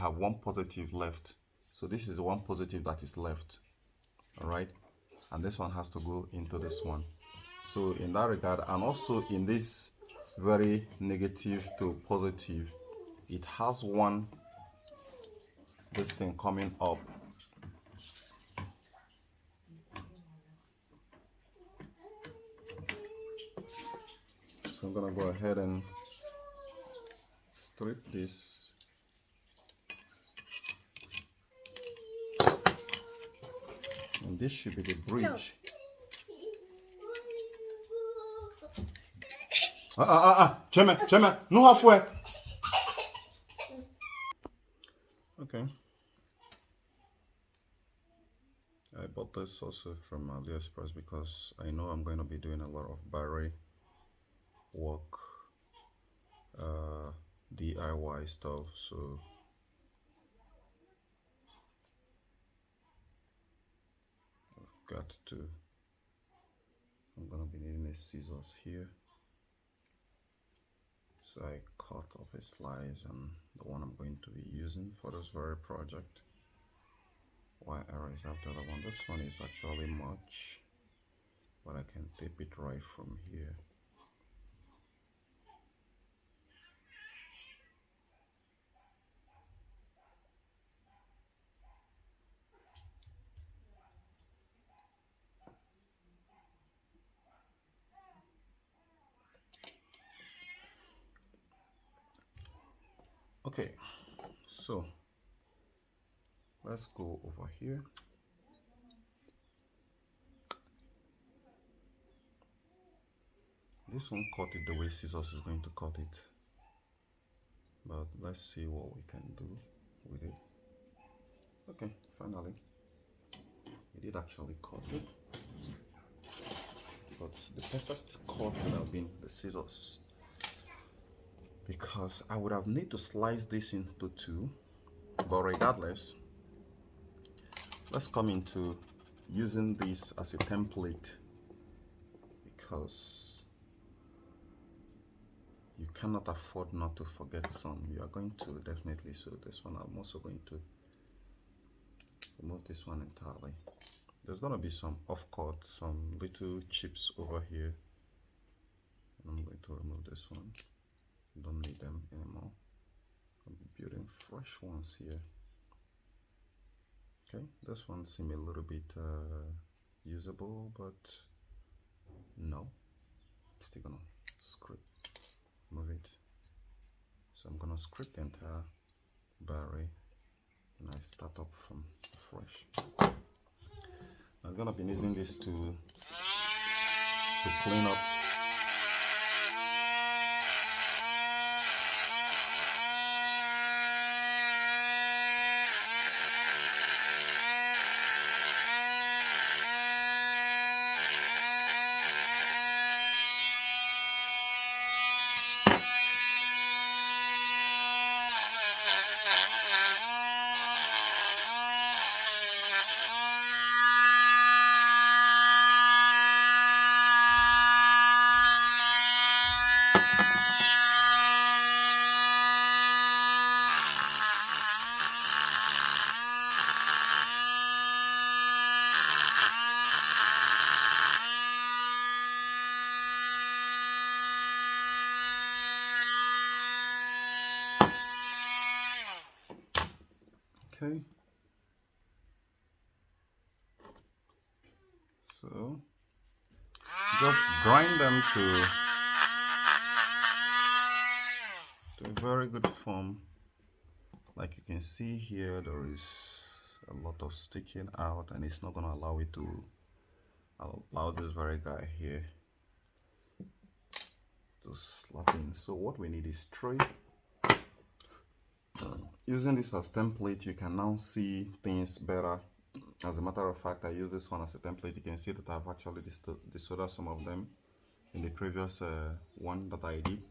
have one positive left. So this is the one positive that is left. All right, and this one has to go into this one. So in that regard, and also in this very negative to positive, it has one this thing coming up. So I'm gonna go ahead and strip this. And this should be the bridge. Cheme, no halfway. Okay. I bought this also from AliExpress because I know I'm going to be doing a lot of barrier work, DIY stuff. So I've got to. I'm gonna be needing a scissors here. So I cut off a slice and the one I'm going to be using for this very project. Why I reserved the other one. This one is actually much, but I can tape it right from here. Okay, so let's go over here. This won't cut it the way scissors is going to cut it, but let's see what we can do with it. Okay, finally it did actually cut it, but the perfect cut would have been the scissors, because I would have need to slice this into two. But regardless, let's come into using this as a template, because you cannot afford not to forget some. You are going to definitely. So this one, I'm also going to remove this one entirely. There's going to be some off cut, some little chips over here. And I'm going to remove this one. Don't need them anymore. I'll be building fresh ones here. Okay, this one seems a little bit usable, but no, I'm still gonna script, move it. So I'm gonna script the entire barrel and I start up from fresh. I'm gonna be needing this to clean up. Okay, so just grind them to a very good form. Like you can see here, there is a lot of sticking out, and it's not going to allow it to allow this very guy here to slap in. So what we need is tray. Using this as template, you can now see things better. As a matter of fact, I use this one as a template. You can see that I've actually desoldered some of them in the previous one that I did.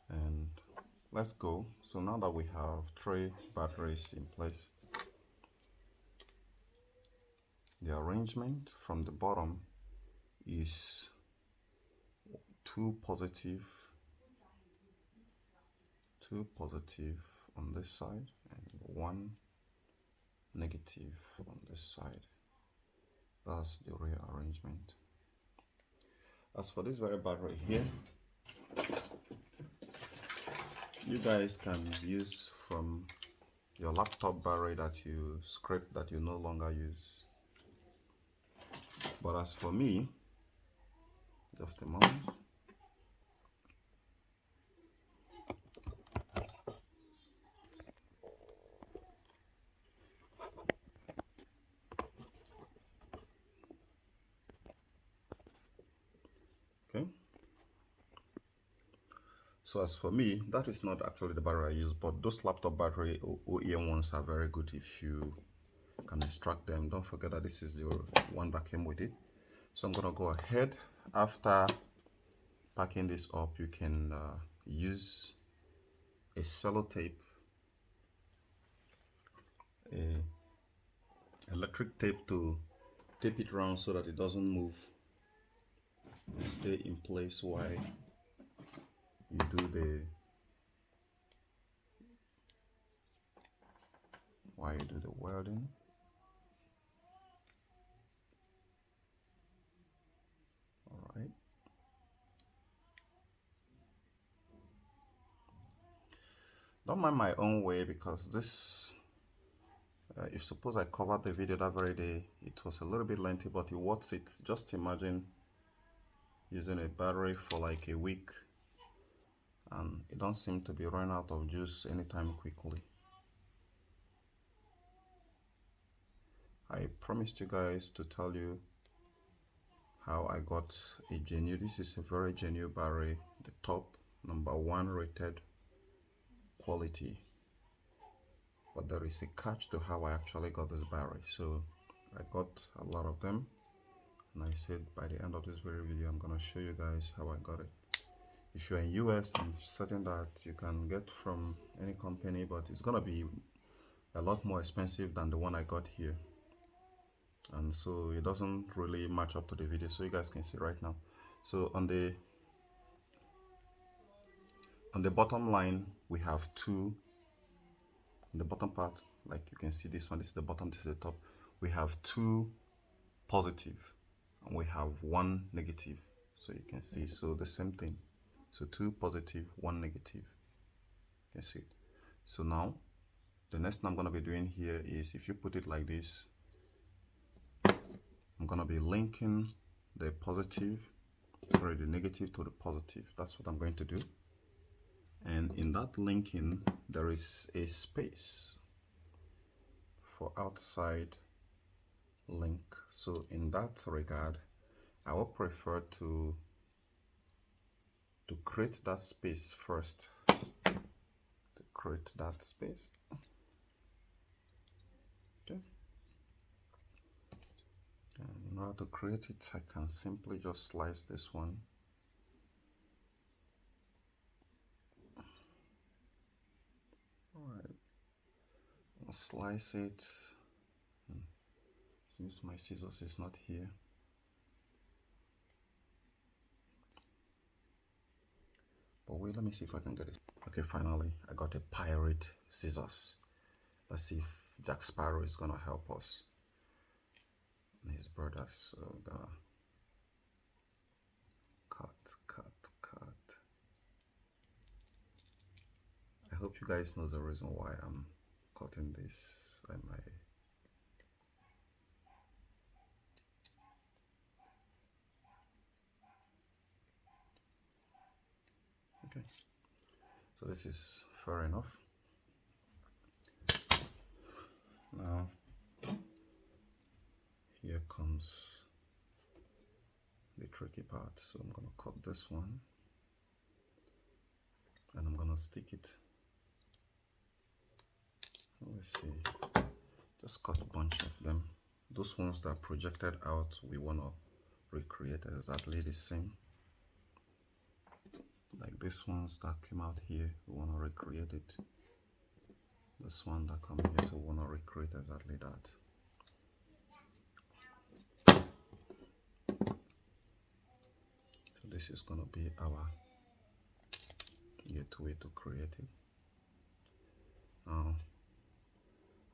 And let's go. So now that we have 3 batteries in place, the arrangement from the bottom is 2 positive, 2 positive on this side and 1 negative on this side. That's the rearrangement. As for this very battery here, you guys can use from your laptop battery that you scrape, that you no longer use. But as for me, just a moment. Okay. So as for me, that is not actually the battery I use, but those laptop battery OEM ones are very good if you can extract them. Don't forget that this is the one that came with it. So I'm gonna go ahead. After packing this up, you can use a sellotape, a electric tape, to tape it around so that it doesn't move and stay in place while you do the welding. All right. Don't mind my own way, because this if suppose I covered the video that very day, it was a little bit lengthy, but it worth it. Just imagine using a battery for like a week and it don't seem to be running out of juice anytime quickly. I promised you guys to tell you how I got a genuine. This is a very genuine battery, the top #1 rated quality. But there is a catch to how I actually got this battery. So I got a lot of them, and I said by the end of this very video I'm gonna show you guys how I got it. If you're in US, I'm certain that you can get from any company, but it's gonna be a lot more expensive than the one I got here, and so it doesn't really match up to the video, so you guys can see right now. So on the bottom line, we have two. On the bottom part, like you can see, this one, this is the bottom, this is the top. We have 2 positive and we have 1 negative, so you can see, so the same thing. So 2 positive, 1 negative, you can see it. So now the next thing I'm going to be doing here is, if you put it like this, I'm going to be linking the positive, sorry, the negative to the positive. That's what I'm going to do. And in that linking, there is a space for outside link. So in that regard, I would prefer to create that space first. To create that space. Okay. And in order to create it, I can simply just slice this one. Alright. I'll slice it. Since my scissors is not here. But wait, let me see if I can get it. Okay, finally, I got a pirate scissors. Let's see if Jack Sparrow is gonna help us and his brothers. So gonna cut. I hope you guys know the reason why I'm cutting this. Okay, so this is fair enough. Now here comes the tricky part. So I'm gonna cut this one and I'm gonna stick it. Let's see, just cut a bunch of them. Those ones that projected out, we want to recreate exactly the same. Like this ones that came out here, we want to recreate it. This one that come here, so we want to recreate exactly that. So this is going to be our gateway to create it.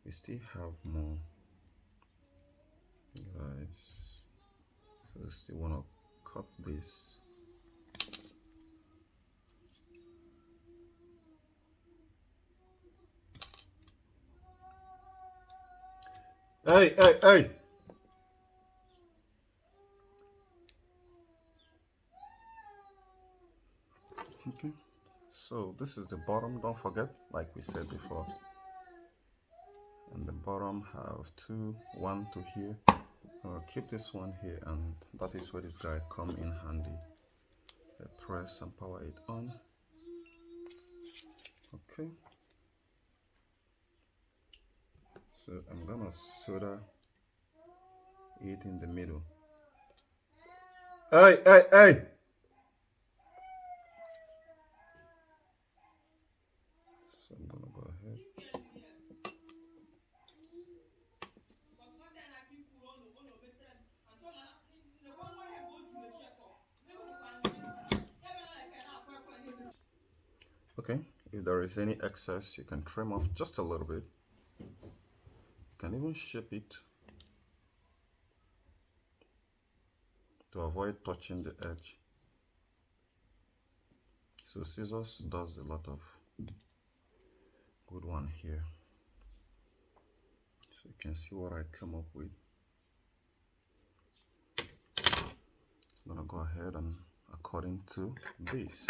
we still have more, guys. So I still want to cut this. Hey, hey, hey! Okay, so this is the bottom, don't forget, like we said before. And the bottom have one to here. I'll keep this one here, and that is where this guy come in handy. I press and power it on. Okay. So I'm gonna solder it in the middle. Hey, hey, hey! So I'm gonna go ahead. Okay, if there is any excess, you can trim off just a little bit. You can even shape it to avoid touching the edge. So scissors does a lot of good one here. So you can see what I come up with. I'm gonna go ahead and according to this.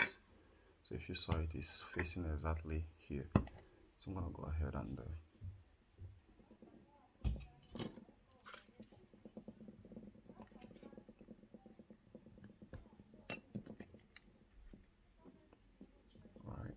So if you saw it is facing exactly here. So I'm gonna go ahead and alright.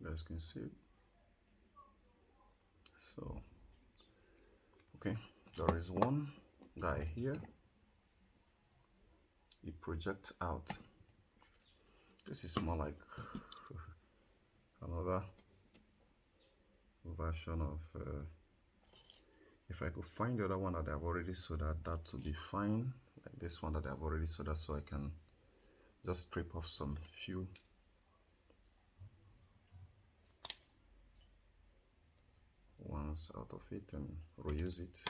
You guys can see it. So okay, there is one guy here. It projects out. This is more like another version of if I could find the other one that I've already soldered, that would be fine. Like this one that I've already soldered, so I can just strip off some few ones out of it and reuse it.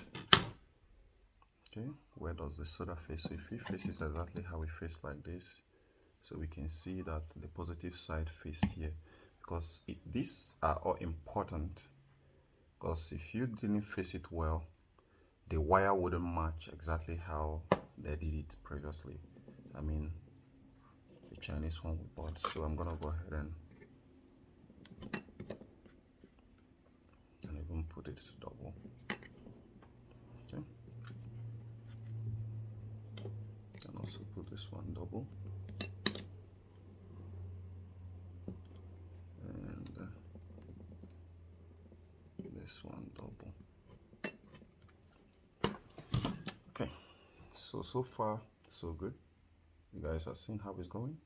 Okay, where does the solder face? So if we face it exactly how we face like this, so we can see that the positive side faced here, because these are all important, because if you didn't face it well, the wire wouldn't match exactly how they did it previously. I mean, the Chinese one we bought. So I'm gonna go ahead and even put it double. Okay, and also put this one double, and this one double. Okay, so far so good. You guys are seeing how it's going.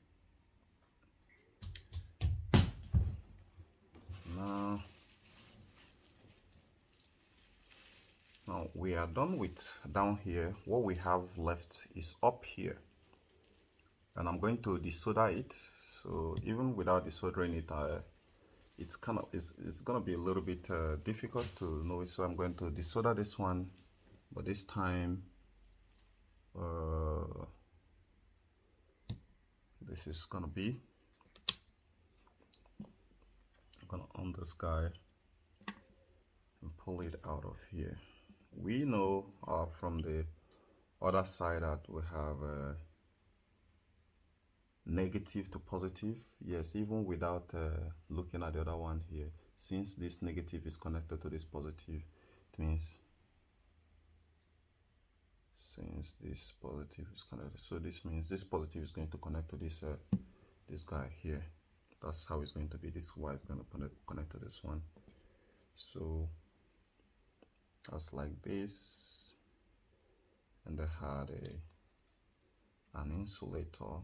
Now we are done with down here. What we have left is up here, and I'm going to desolder it. So even without desoldering it, it's gonna be a little bit difficult to know it. So I'm going to desolder this one, but this time this is gonna be, I'm gonna on this guy and pull it out of here. We know from the other side that we have negative to positive. Yes, even without looking at the other one here, since this negative is connected to this positive, it means since this positive is connected, so this means this positive is going to connect to this this guy here. That's how it's going to be. This Y is going to connect to this one. So that's like this, and they had an insulator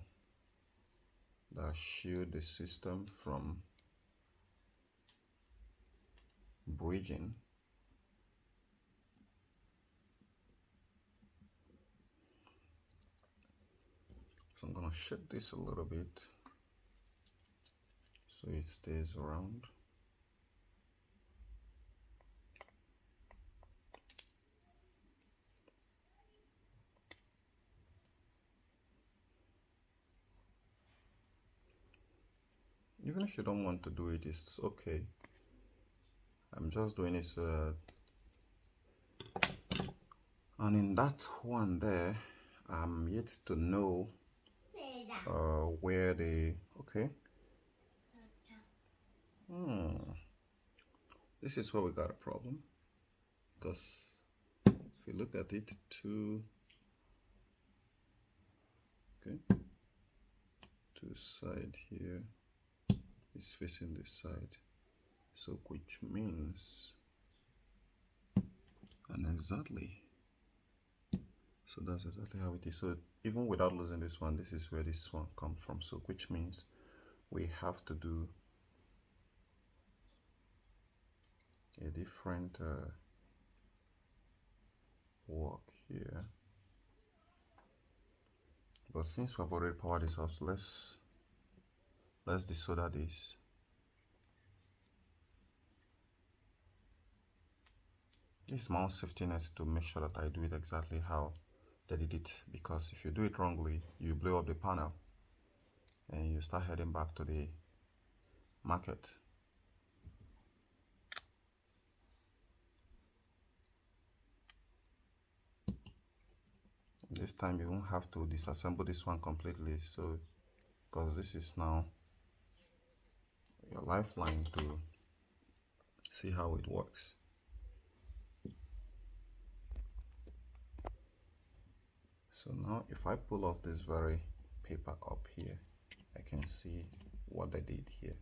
that shield the system from region. So I'm gonna shift this a little bit so it stays around. Even if you don't want to do it, it's okay. I'm just doing this and in that one there, I'm yet to know where they okay. This is where we got a problem, because if you look at it, two side here is facing this side, so which means, and exactly, so that's exactly how it is. So even without losing this one, this is where this one comes from, so which means we have to do a different work here. But since we've already powered this off, let's desolder this. This is my safety net to make sure that I do it exactly how they did it, because if you do it wrongly, you blow up the panel and you start heading back to the market. This time you won't have to disassemble this one completely, so because this is now your lifeline to see how it works. So now if I pull off this very paper up here, I can see what I did here,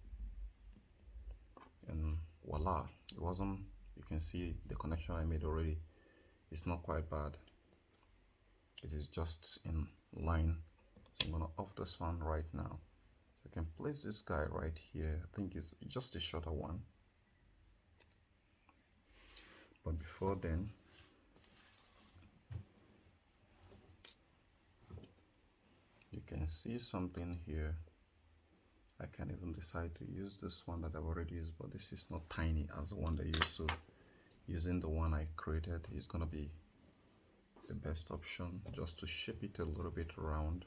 and voila, it wasn't, you can see the connection I made already. It's not quite bad, it is just in line. So I'm gonna off this one right now. I can place this guy right here. I think it's just a shorter one, but before then, you can see something here. I can even decide to use this one that I've already used, but this is not tiny as the one that I used, so using the one I created is gonna be the best option, just to shape it a little bit around.